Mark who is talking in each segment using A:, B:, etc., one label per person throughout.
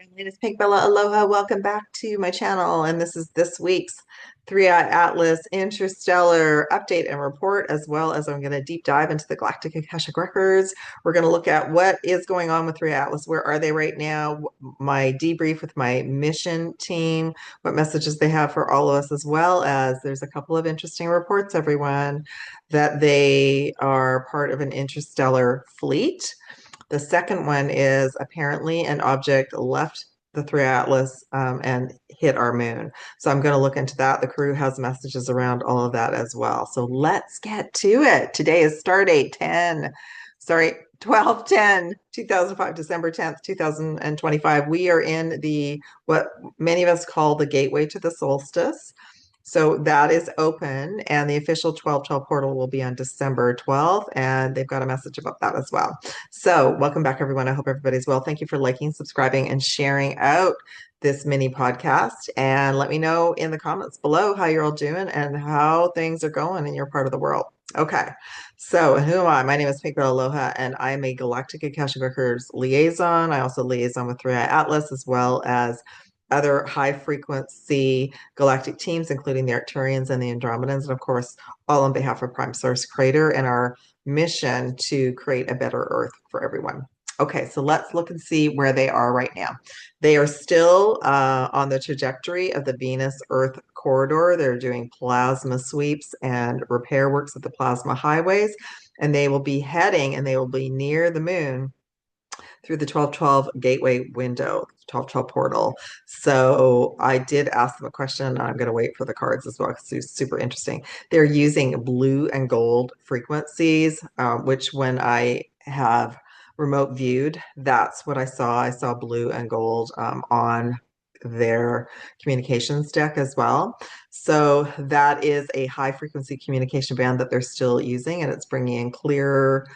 A: My name is Pink Bella. Aloha. Welcome back to my channel. And this is this week's Three-Eye Atlas Interstellar update and report, as well as I'm going to deep dive into the Galactic Akashic records. We're going to look at what is going on with Three-Eye Atlas. Where are they right now? My debrief with my mission team, what messages they have for all of us, as well as there's a couple of interesting reports, everyone, that they are part of an interstellar fleet. The second one is apparently an object left the Three Atlas and hit our moon. So I'm going to look into that. The crew has messages around all of that as well. So let's get to it. Today is start date 2005, December 10th, 2025. We are in the what many of us call the gateway to the solstice. So that is open, and the official 1212 portal will be on December 12th, and they've got a message about that as well. So, welcome back, everyone. I hope everybody's well. Thank you for liking, subscribing, and sharing out this mini podcast. And let me know in the comments below how you're all doing and how things are going in your part of the world. Okay, so who am I? My name is Pigba Aloha, and I am a Galactic Akashic Records liaison. I also liaison with Three Eye Atlas, as well as other high frequency galactic teams, including the Arcturians and the Andromedans, and of course, all on behalf of Prime Source Creator and our mission to create a better Earth for everyone. Okay, so let's look and see where they are right now. They are still on the trajectory of the Venus-Earth corridor. They're doing plasma sweeps and repair works at the plasma highways, and they will be heading and they will be near the moon through the 1212 gateway window, 1212 portal. So I did ask them a question, and I'm going to wait for the cards as well because it's super interesting. They're using blue and gold frequencies, which when I have remote viewed, that's what I saw. I saw blue and gold on their communications deck as well. So that is a high frequency communication band that they're still using, and it's bringing in clearer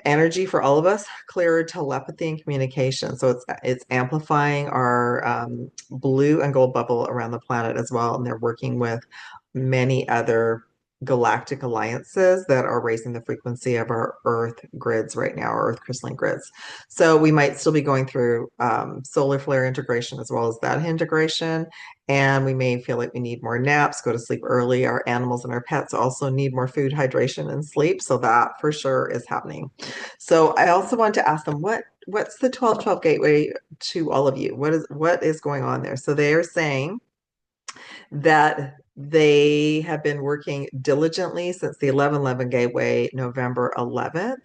A: energy for all of us, clearer telepathy and communication. So it's amplifying our blue and gold bubble around the planet as well. And they're working with many other galactic alliances that are raising the frequency of our Earth grids right now, our Earth crystalline grids. So we might still be going through solar flare integration as well as that integration. And we may feel like we need more naps, go to sleep early. Our animals and our pets also need more food, hydration, and sleep. So that for sure is happening. So I also want to ask them what's the 1212 gateway to all of you? What is going on there? So they are saying that they have been working diligently since the 1111 gateway, November 11th,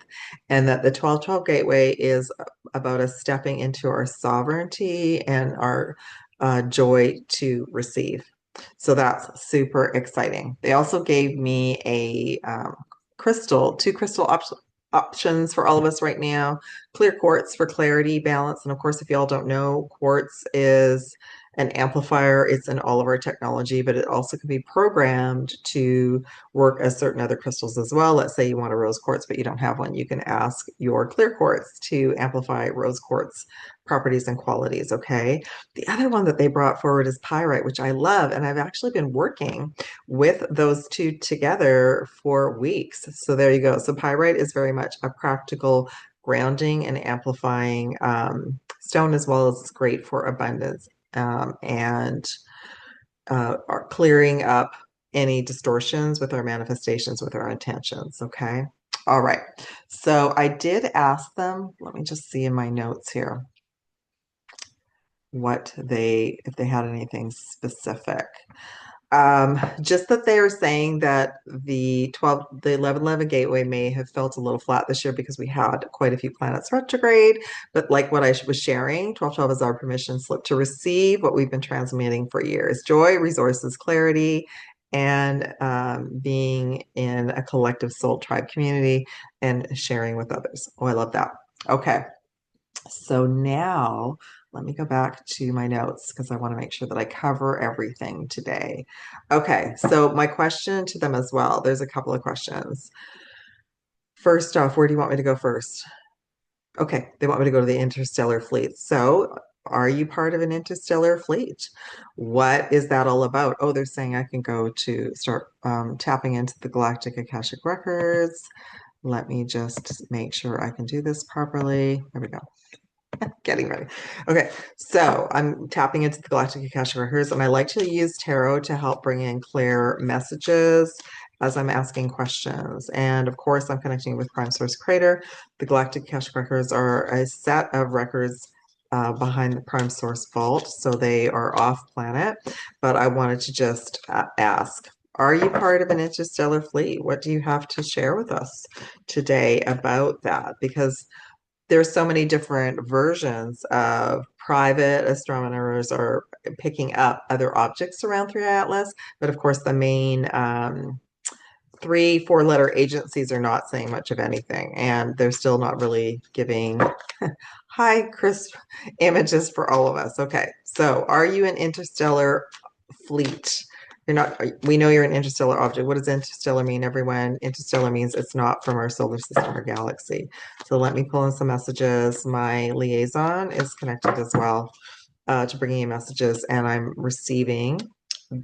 A: and that the 1212 gateway is about us stepping into our sovereignty and our joy to receive. So that's super exciting. They also gave me a two crystal options for all of us right now. Clear quartz for clarity, balance, and of course, if y'all don't know, quartz is an amplifier. It's in all of our technology, but it also can be programmed to work as certain other crystals as well. Let's say you want a rose quartz, but you don't have one. You can ask your clear quartz to amplify rose quartz properties and qualities, okay? The other one that they brought forward is pyrite, which I love, and I've actually been working with those two together for weeks. So there you go. So pyrite is very much a practical grounding and amplifying stone, as well as great for abundance and are clearing up any distortions with our manifestations, with our intentions. Okay. All right. So I did ask them, let me just see in my notes here if they had anything specific. Just that they were saying that the 1111 gateway may have felt a little flat this year because we had quite a few planets retrograde. But like what I was sharing, 1212 is our permission slip to receive what we've been transmitting for years: joy, resources, clarity, and being in a collective soul tribe community and sharing with others. Oh, I love that. Okay. So now let me go back to my notes because I want to make sure that I cover everything today. Okay, so my question to them as well, there's a couple of questions. First off, where do you want me to go first? Okay, they want me to go to the interstellar fleet. So are you part of an interstellar fleet? What is that all about? Oh, they're saying I can go to start tapping into the Galactic Akashic records. Let me just make sure I can do this properly. There we go. Getting ready. Okay, so I'm tapping into the Galactic Akashic Records, and I like to use tarot to help bring in clear messages as I'm asking questions. And of course, I'm connecting with Prime Source Creator. The Galactic Akashic Records are a set of records behind the Prime Source Vault, so they are off planet. But I wanted to just ask, are you part of an interstellar fleet? What do you have to share with us today about that? Because there's so many different versions of private astronomers are picking up other objects around 3i Atlas, but of course the main three, four-letter agencies are not saying much of anything, and they're still not really giving high crisp images for all of us. Okay, so are you an interstellar fleet? You're not, we know you're an interstellar object. What does interstellar mean, everyone? Interstellar means it's not from our solar system or galaxy. So let me pull in some messages. My liaison is connected as well to bringing in messages, and I'm receiving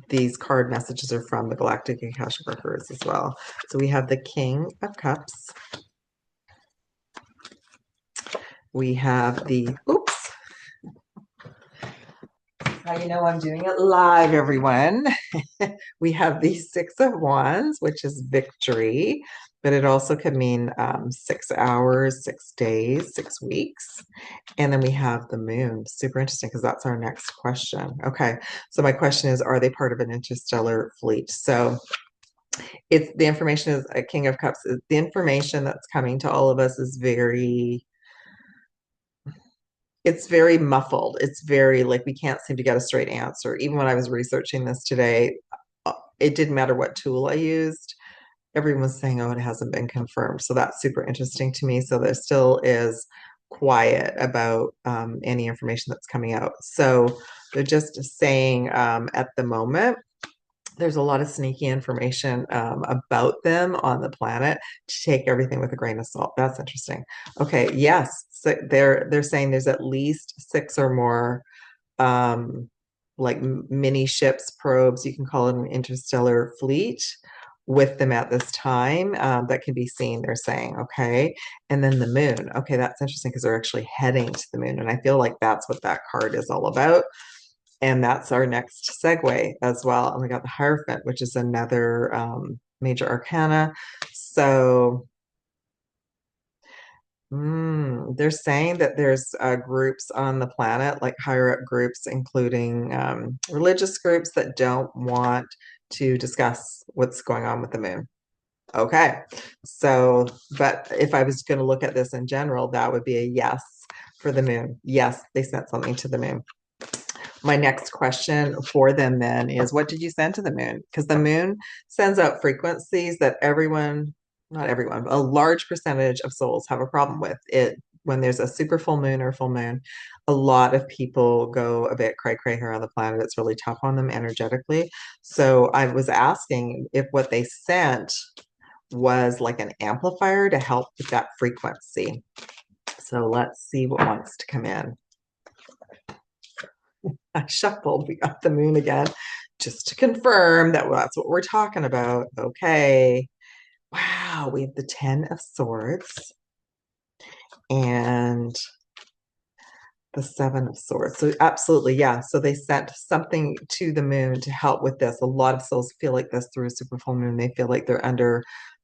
A: these card messages are from the Galactic Akashic Records as well. So we have the King of Cups. We have the, oops, how you know I'm doing it live, everyone. We have the Six of Wands, which is victory, but it also could mean 6 hours, 6 days, 6 weeks. And then we have the moon. Super interesting because that's our next question. Okay, so my question is, are they part of an interstellar fleet? So it's the information is a King of Cups. The information that's coming to all of us is it's very muffled. It's very like we can't seem to get a straight answer. Even when I was researching this today, it didn't matter what tool I used. Everyone was saying, oh, it hasn't been confirmed. So that's super interesting to me. So there still is quiet about any information that's coming out. So they're just saying at the moment, there's a lot of sneaky information about them on the planet to take everything with a grain of salt. That's interesting. Okay, yes, so they're saying there's at least 6 or more um, like mini ships, probes. You can call it an interstellar fleet with them at this time that can be seen. They're saying, okay, and then the moon. Okay, that's interesting because they're actually heading to the moon, and I feel like that's what that card is all about. And that's our next segue as well. And we got the Hierophant, which is another major arcana. So they're saying that there's groups on the planet, like higher up groups, including religious groups that don't want to discuss what's going on with the moon. Okay. So, but if I was going to look at this in general, that would be a yes for the moon. Yes, they sent something to the moon. My next question for them then is, what did you send to the moon? Because the moon sends out frequencies that everyone, not everyone, but a large percentage of souls have a problem with. It when there's a super full moon or full moon, a lot of people go a bit cray cray here on the planet. It's really tough on them energetically. So I was asking if what they sent was like an amplifier to help with that frequency. So let's see what wants to come in. I shuffled. We got the moon again, just to confirm that that's what we're talking about. Okay. Wow, we have the 10 of Swords and the 7 of Swords. So absolutely, yeah. So they sent something to the moon to help with this. A lot of souls feel like this through a super full moon. They feel like they're under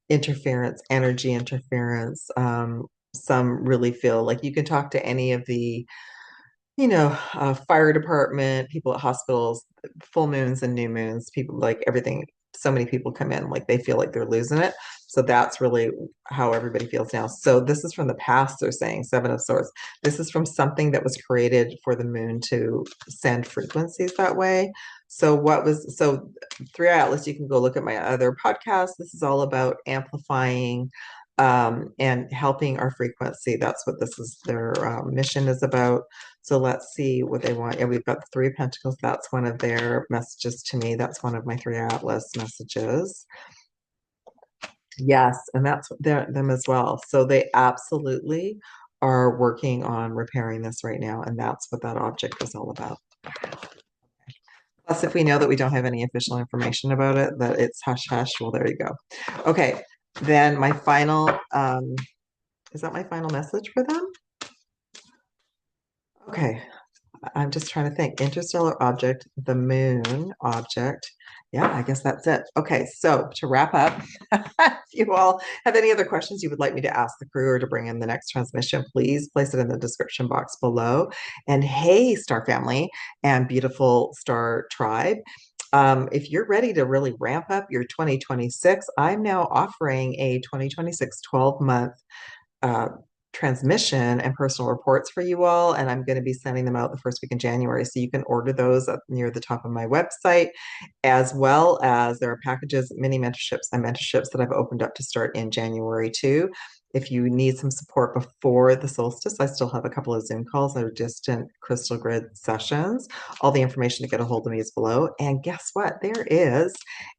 A: interference, energy interference. Some really feel like you can talk to any of the fire department, people at hospitals, full moons and new moons, people like everything. So many people come in like they feel like they're losing it. So that's really how everybody feels now. So this is from the past, they're saying, 7 of Swords. This is from something that was created for the moon to send frequencies that way. So 3i Atlas, you can go look at my other podcast. This is all about amplifying and helping our frequency. That's what this is, their mission is about. So let's see what they want. Yeah, we've got the 3 of Pentacles. That's one of their messages to me. That's one of my 3 Atlas messages. Yes, and that's them as well. So they absolutely are working on repairing this right now, and that's what that object is all about. Plus, if we know that we don't have any official information about it, that it's hush hush, well, there you go. Okay, then my final, is that my final message for them? Okay, I'm just trying to think. Interstellar object, the moon object. Yeah, I guess that's it. Okay, so to wrap up, if you all have any other questions you would like me to ask the crew or to bring in the next transmission, please place it in the description box below. And hey, Star Family and beautiful Star Tribe, if you're ready to really ramp up your 2026, I'm now offering a 2026 12-month uh, transmission and personal reports for you all. And I'm going to be sending them out the first week in January. So you can order those up near the top of my website, as well as there are packages, mini mentorships, and mentorships that I've opened up to start in January too. If you need some support before the solstice, I still have a couple of Zoom calls that are distant crystal grid sessions. All the information to get a hold of me is below. And guess what? There is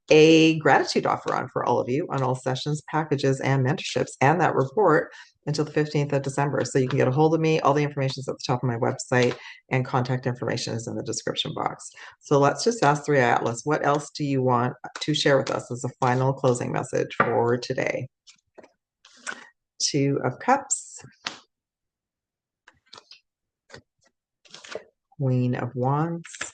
A: a gratitude offer on for all of you on all sessions, packages, and mentorships, and that report until the 15th of December. So you can get a hold of me. All the information is at the top of my website, and contact information is in the description box. So let's just ask Three Atlas, what else do you want to share with us as a final closing message for today? Two of Cups, Queen of Wands,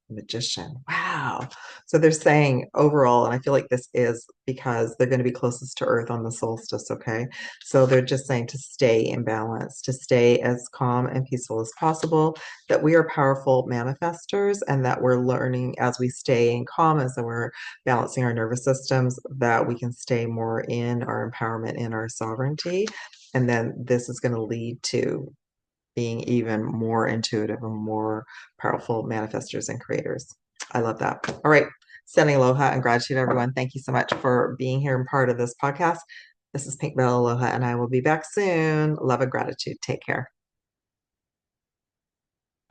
A: Magician. Wow. So they're saying overall, and I feel like this is because they're going to be closest to Earth on the solstice, okay? So they're just saying to stay in balance, to stay as calm and peaceful as possible, that we are powerful manifestors, and that we're learning as we stay in calm, as we're balancing our nervous systems, that we can stay more in our empowerment, in our sovereignty. And then this is going to lead to being even more intuitive and more powerful manifestors and creators. I love that. All right. Sending aloha and gratitude, everyone. Thank you so much for being here and part of this podcast. This is Pink Bell Aloha, and I will be back soon. Love and gratitude. Take care.